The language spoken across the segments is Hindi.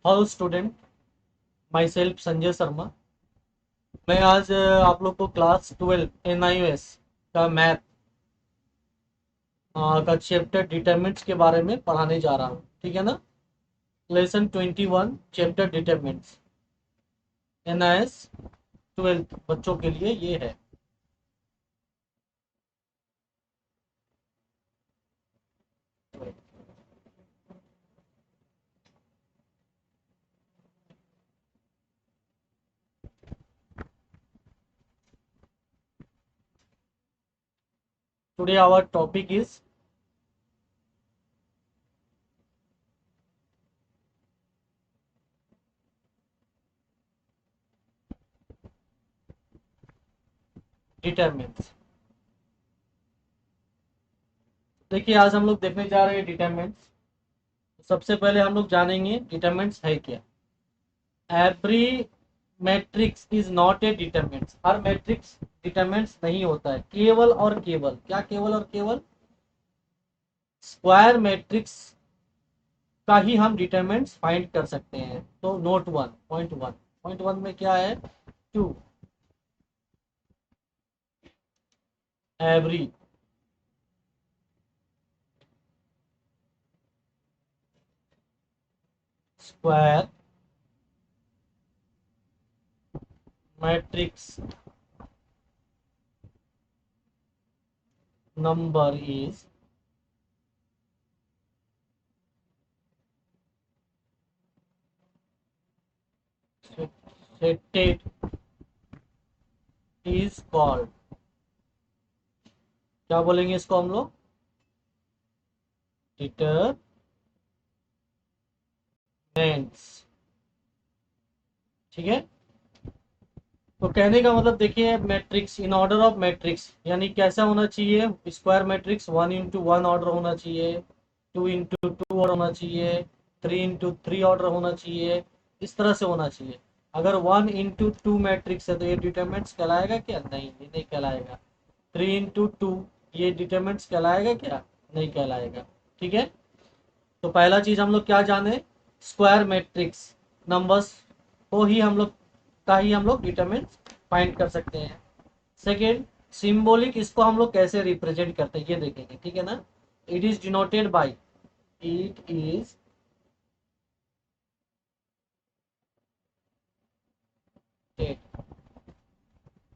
Hello student, my self Sanjay Sharma. मैं आज आप लोग को क्लास 12 NIOS का मैथ का चैप्टर डिटरमिनेंट्स के बारे में पढ़ाने जा रहा हूँ। ठीक है ना। लेसन 21 चैप्टर डिटरमिनेंट्स NIS 12 बच्चों के लिए ये है। Today our topic is determinants. देखिए, आज हम लोग देखने जा रहे हैं डिटरमिनेंट्स। सबसे पहले हम लोग जानेंगे डिटरमिनेंट्स है क्या। Every matrix is not a determinants. Her matrix determinants नहीं होता है। केवल और केवल क्या, केवल और केवल स्क्वायर मैट्रिक्स का ही हम डिटरमिनेंट्स फाइंड कर सकते हैं। तो नोट वन पॉइंट वन में क्या है, to every square matrix number is seated is called, क्या बोलेंगे इसको हम लोग, डिटरमिनेंट्स। ठीक है। तो कहने का मतलब देखिए, matrix in order of matrix यानी कैसा होना चाहिए। स्क्वायर मैट्रिक्स 1 into 1 ऑर्डर होना चाहिए, 2 into 2 ऑर्डर होना चाहिए, 3 into 3 ऑर्डर होना चाहिए। इस तरह से होना चाहिए। अगर 1 into 2 मैट्रिक्स है तो ये डिटरमिनेंट्स कहलाएगा क्या? नहीं, ये नहीं कहलाएगा। 3 into 2 ये डिटरमिनेंट्स कहलाएगा क्या? नहीं कहलाएगा। ठीक है। तो पहला चीज हम लोग क्या जाने, स्क्वायर मैट्रिक्स नंबर्स को ही हम लोग का ही हम लोग डिटरमिनेंट फाइंड कर सकते हैं। सेकेंड, सिंबॉलिक, इसको हम लोग कैसे रिप्रेजेंट करते हैं ये देखेंगे। ठीक है ना। It is denoted by, it is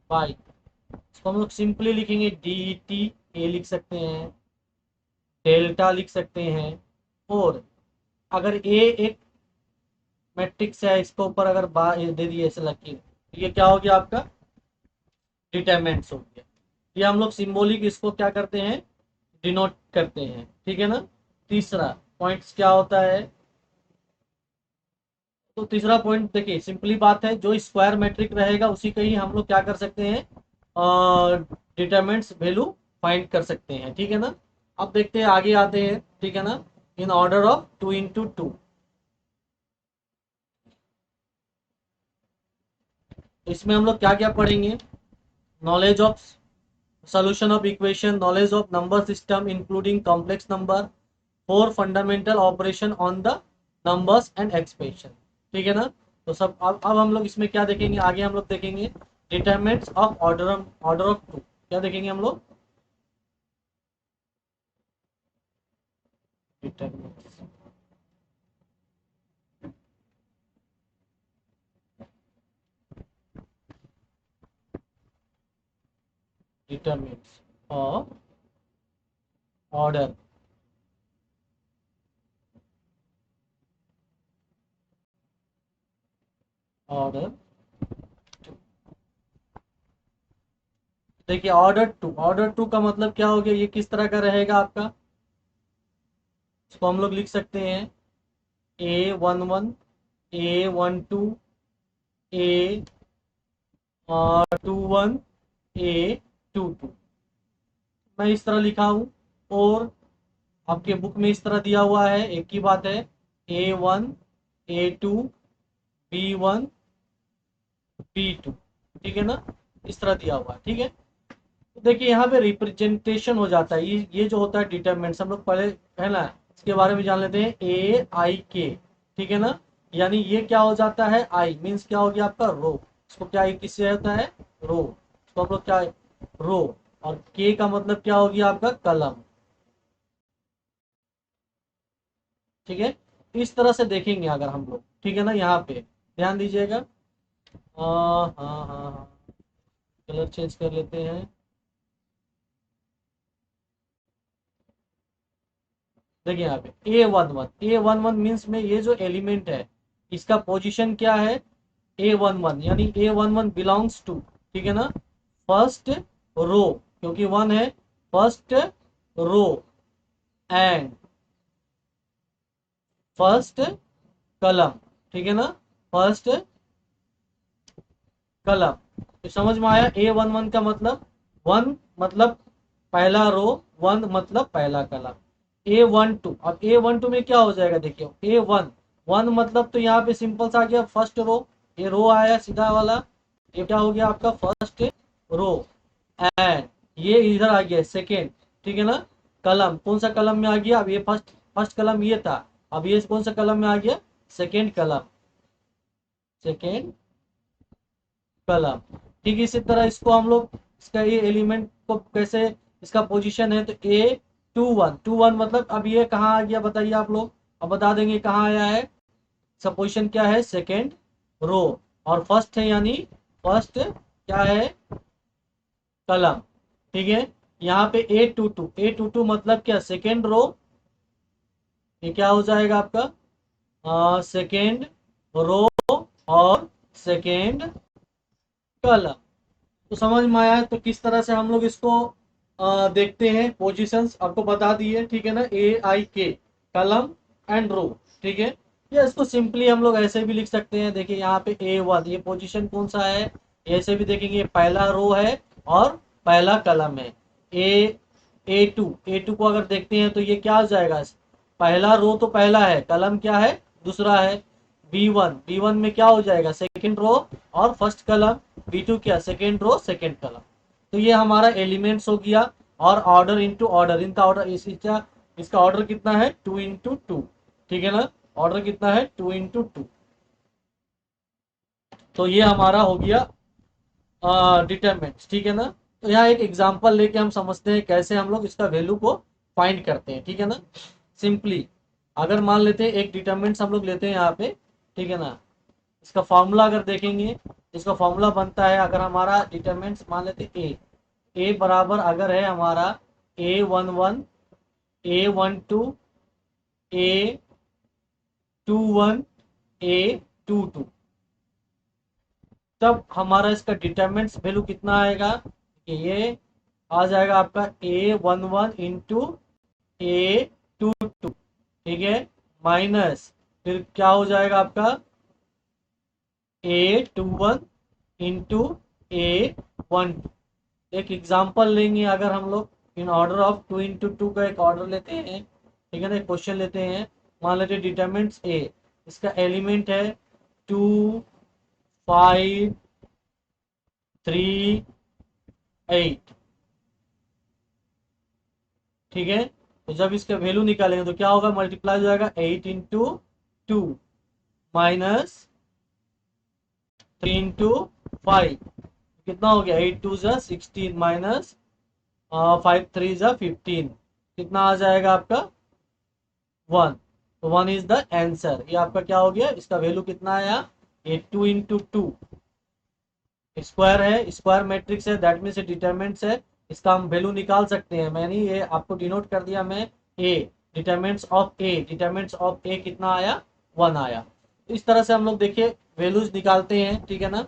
by, इसको हम लोग सिंपली लिखेंगे डी टी। ए लिख सकते हैं, डेल्टा लिख सकते हैं। और अगर ए एक मैट्रिक्स है, इसके ऊपर अगर दे दिए ऐसे लकीर, तो ये क्या हो गया आपका, डिटरमिनेंट्स हो गया। ये हम लोग सिंबॉलिक इसको क्या करते हैं, डिनोट करते हैं। ठीक है ना। तीसरा पॉइंट क्या होता है, तो तीसरा पॉइंट देखिए, सिंपली बात है, जो स्क्वायर मैट्रिक रहेगा उसी का ही हम लोग क्या कर सकते हैं, डिटरमिनेंट्स वैल्यू फाइंड कर सकते हैं। ठीक है ना। अब देखते हैं, आगे आते हैं। ठीक है ना। इन ऑर्डर ऑफ 2 into 2, इसमें हम लोग क्या क्या पढ़ेंगे, knowledge of solution of equation, knowledge of number system including complex number, four fundamental operation on the numbers and expansion. ठीक है ना। तो सब अब हम लोग इसमें क्या देखेंगे, आगे हम लोग देखेंगे डिटरमिनेंट्स ऑफ ऑर्डर ऑफ 2। क्या देखेंगे हम लोग, determinants determinants of order order देखिए, ऑर्डर टू का मतलब क्या हो गया, ये किस तरह का रहेगा आपका, इसको हम लोग लिख सकते हैं A11, A12, ए 21, A22। मैं इस तरह लिखा हूँ। और आपके बुक में इस तरह दिया हुआ है, एक ही बात है, A1, A2, B1, B2। ठीक है ना। इस तरह दिया हुआ है। ठीक है। तो देखिए, यहाँ पे रिप्रेजेंटेशन हो जाता है। ये जो होता है डिटरमिनेंट्स, हम लोग पहले है ना इसके बारे में जान लेते हैं, A I K। ठीक है ना। यानी ये क्या हो जाता है, आई मीन्स क्या हो गया आपका रो। इसको क्या किससे होता है, रो। इसको आप लोग क्या है, रो। और के का मतलब क्या हो गया आपका कलम। ठीक है, इस तरह से देखेंगे अगर हम लोग, ठीक है ना। यहाँ पे ध्यान दीजिएगा। हाँ हाँ हाँ हाँ, कलर चेंज कर लेते हैं। देखिए यहाँ पे ए वन वन मीन्स में ये जो एलिमेंट है इसका पोजीशन क्या है, ए वन वन, यानी ए वन वन बिलोंग्स टू, ठीक है ना, फर्स्ट रो, क्योंकि वन है, फर्स्ट रो एंड फर्स्ट कलम, ठीक है ना, फर्स्ट कलम। तो समझ में आया, ए वन वन का मतलब, वन मतलब पहला रो, वन मतलब पहला कलम। A12, अब A12 में क्या हो जाएगा, देखिए A1, वन मतलब तो यहाँ पे सिंपल सा आ गया फर्स्ट रो, ये रो आया सीधा वाला, ये क्या हो गया आपका फर्स्ट रो एंड ये इधर आ गया सेकेंड, ठीक है ना। कलम कौन सा कलम में आ गया, अब ये फर्स्ट फर्स्ट कलम ये था, अब ये कौन सा कलम में आ गया, सेकेंड कलम, सेकेंड कलम। ठीक इसी तरह इसको हम लोग, इसका ये एलिमेंट को कैसे, इसका पोजीशन है तो A21, मतलब अब ये कहाँ आ गया बताइए आप लोग, अब बता देंगे कहाँ आया है। इसका पोजीशन क्या है, सेकेंड रो, और फर्स्ट है यानी फर्स्ट क्या है, कलम। ठीक है, यहाँ पे A22 मतलब क्या, सेकेंड रो, ये क्या हो जाएगा आपका सेकेंड रो और सेकेंड कलम। तो समझ में आया है तो किस तरह से हम लोग इसको देखते हैं, पोजीशंस आपको बता दिए, ठीक है ना, A I K कलम एंड रो। ठीक है, या इसको सिंपली हम लोग ऐसे भी लिख सकते हैं, देखिए यहाँ पे A1 ये पोजीशन कौन सा है, ऐसे भी देखेंगे पहला रो है और पहला कलम है। A2 को अगर देखते हैं तो ये क्या हो जाएगा, पहला रो तो पहला है, कलम क्या है, दूसरा है। B1 में क्या हो जाएगा, सेकेंड रो और फर्स्ट कलम। B2 क्या, सेकेंड रो सेकेंड कलम। तो ये हमारा एलिमेंट्स हो गया। और ऑर्डर इनटू ऑर्डर, इनका ऑर्डर इसका ऑर्डर कितना है, 2 into 2, ठीक है ना, ऑर्डर कितना है 2 into 2। तो ये हमारा हो गया डिटरमिनेंट, ठीक है ना। तो यहाँ एक एग्जांपल लेके हम समझते हैं कैसे हम लोग इसका वैल्यू को फाइंड करते हैं, ठीक है ना। सिंपली अगर मान लेते हैं एक डिटरमिनेंट हम लोग लेते हैं यहाँ पे, ठीक है ना। इसका फॉर्मूला अगर देखेंगे, इसका फॉर्मूला बनता है, अगर हमारा डिटरमिनेंट मान लेते हैं ए बराबर अगर है हमारा A11, A12, A21, A22, तब हमारा इसका डिटरमिनेंट वैल्यू कितना आएगा कि ये आ जाएगा आपका A11 into A22, ठीक है, माइनस फिर क्या हो जाएगा आपका A21 into A12। एक एग्जांपल लेंगे अगर हम लोग इन ऑर्डर ऑफ 2 into 2 का एक ऑर्डर लेते हैं, ठीक है ना, एक क्वेश्चन लेते हैं। मान लेते हैं डिटरमिनेंट्स ए, इसका एलिमेंट है 2, 5, 3, 8, ठीक है। तो जब इसका वैल्यू निकालेंगे तो क्या होगा, मल्टीप्लाई हो जाएगा 8 into 2 माइनस 3 into 5, कितना हो गया, 8 2 16 माइनस 5 3 15, कितना आ जाएगा आपका 1। तो 1 इज द आंसर, ये आपका क्या हो गया, इसका वैल्यू कितना आया, ये 2 into 2 स्क्वायर है, स्क्वायर मैट्रिक्स है, दैट मीन्स डिटरमिनेंट्स है। इसका हम वैल्यू निकाल सकते हैं, मैंने ये आपको डिनोट कर दिया मैं, ए डिटरमिनेंट्स ऑफ ए कितना आया, 1 आया। इस तरह से हम लोग देखिए वैल्यूज निकालते हैं, ठीक है ना।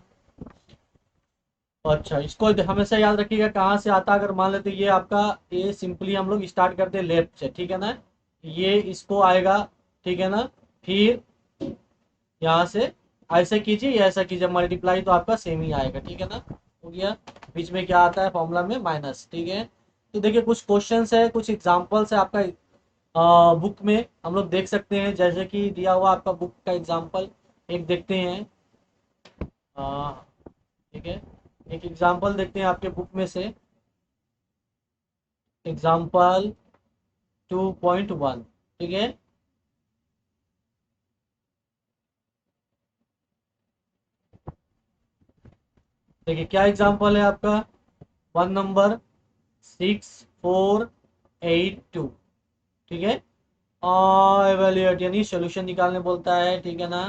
अच्छा, इसको हमेशा याद रखिएगा कहाँ से आता है, अगर मान लेते ये आपका, ये सिंपली हम लोग स्टार्ट करते हैं लेफ्ट से, ठीक है ना, ये इसको आएगा, ठीक है ना, फिर यहाँ से ऐसे कीजिए या ऐसा कीजिए, मल्टीप्लाई तो आपका सेम ही आएगा, ठीक है ना, हो गया। बीच में क्या आता है फॉर्मूला में, माइनस, ठीक है। तो देखिए कुछ क्वेश्चंस है, कुछ एग्जांपल्स है आपका बुक में, हम लोग देख सकते हैं, जैसे कि दिया हुआ आपका बुक का एग्जांपल एक देखते हैं। ठीक है, एक एग्जांपल देखते हैं आपके बुक में से, एग्जांपल 2.1, ठीक है। देखिए क्या एग्जांपल है आपका, वन नंबर 6482, ठीक है। एवेल्यूएट यानी सोल्यूशन निकालने बोलता है, ठीक है ना।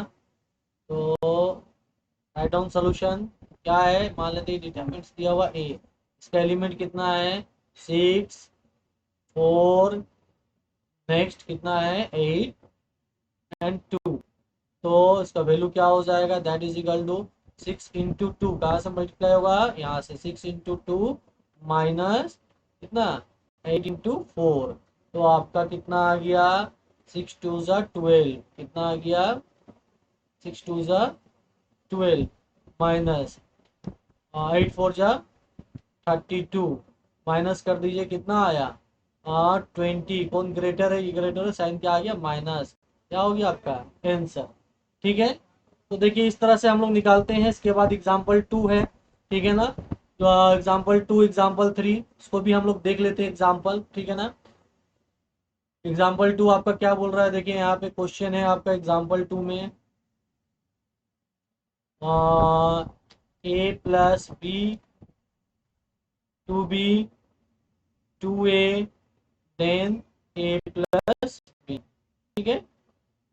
तो राइट डाउन सोल्यूशन क्या है, मान लेते हैं डिटरमिनेंट्स दिया हुआ ए, इसका एलिमेंट कितना है 6, 4, नेक्स्ट कितना है 8 एंड 2। तो इसका वैल्यू क्या हो जाएगा, दैट इज इक्वल टू 6 × 2, कहाँ से मल्टीप्लाई होगा, यहाँ से 6 × 2 माइनस कितना 8 × 4। तो आपका कितना आ गया 6 2 ज़ा 12, कितना आ गया 6 2 ज़ा 12 माइनस 8 4 ज़ा 32, माइनस कर दीजिए कितना आया 20। कौन ग्रेटर है, ये ग्रेटर है, साइन क्या आ गया माइनस, क्या हो गया आपका आंसर, ठीक है। तो देखिए इस तरह से हम लोग निकालते हैं। इसके बाद एग्जाम्पल 2 है, ठीक है ना। तो एग्जाम्पल 2 एग्जाम्पल 3 इसको भी हम लोग देख लेते हैं एग्जाम्पल, ठीक है ना। एग्जाम्पल 2 आपका क्या बोल रहा है, देखिए यहाँ पे क्वेश्चन है आपका एग्जाम्पल 2 में a+b 2b 2a then a+b, ठीक है।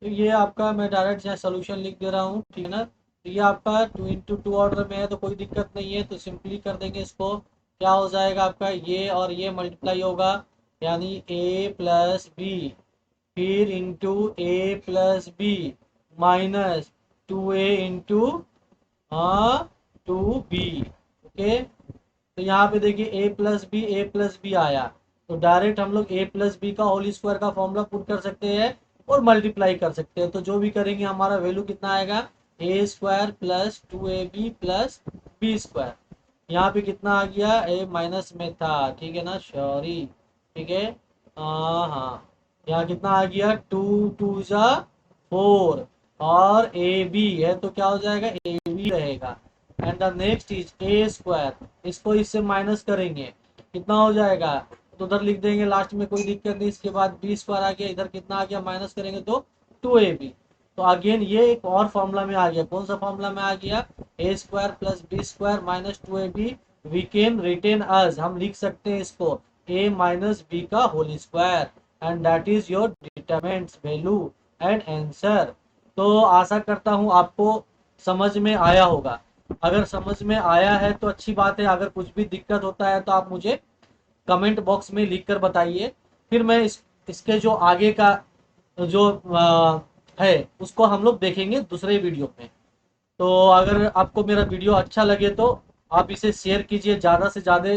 तो ये आपका मैं डायरेक्ट यहाँ सोल्यूशन लिख दे रहा हूँ, ठीक है ना। तो ये आपका 2 × 2 ऑर्डर में है तो कोई दिक्कत नहीं है, तो सिंपली कर देंगे इसको। क्या हो जाएगा आपका, ये और ये मल्टीप्लाई होगा, यानी a+b, फिर into a+b minus 2a × 2b, okay. तो यहाँ पे देखिए a+b आया, तो डायरेक्ट हम लोग a+b का होल स्क्वायर का फॉर्मूला पुट कर सकते हैं और मल्टीप्लाई कर सकते हैं। तो जो भी करेंगे हमारा वैल्यू कितना आएगा, a² + 2ab + b²। यहाँ पे कितना आ गया, a माइनस में था, ठीक है ना, सॉरी, ठीक है। हाँ, यहाँ कितना आ गया 2 2 ज़ा 4 और ए बी है तो क्या हो जाएगा ए बी रहेगा। And the next is a², इसको इससे माइनस करेंगे कितना हो जाएगा, तो उधर लिख देंगे लास्ट में, कोई दिक्कत नहीं। इसके बाद b² आ गया, इधर कितना आ गया माइनस करेंगे तो 2ab। तो अगेन ये एक और फॉर्मूला में आ गया, कौन सा फॉर्मूला में आ गया, a² + b² minus 2ab। We can written as, हम लिख सकते हैं इसको a माइनस b का whole square, and that is your determinants value and answer. तो आशा करता हूँ आपको समझ में आया होगा। अगर समझ में आया है तो अच्छी बात है, अगर कुछ भी दिक्कत होता है तो आप मुझे कमेंट बॉक्स में लिख कर बताइए। फिर मैं इसके जो आगे का जो है उसको हम लोग देखेंगे दूसरे वीडियो में। तो अगर आपको मेरा वीडियो अच्छा लगे तो आप इसे शेयर कीजिए ज़्यादा से ज़्यादा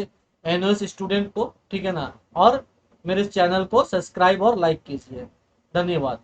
एनओएस स्टूडेंट को, ठीक है ना। और मेरे चैनल को सब्सक्राइब और लाइक कीजिए। धन्यवाद।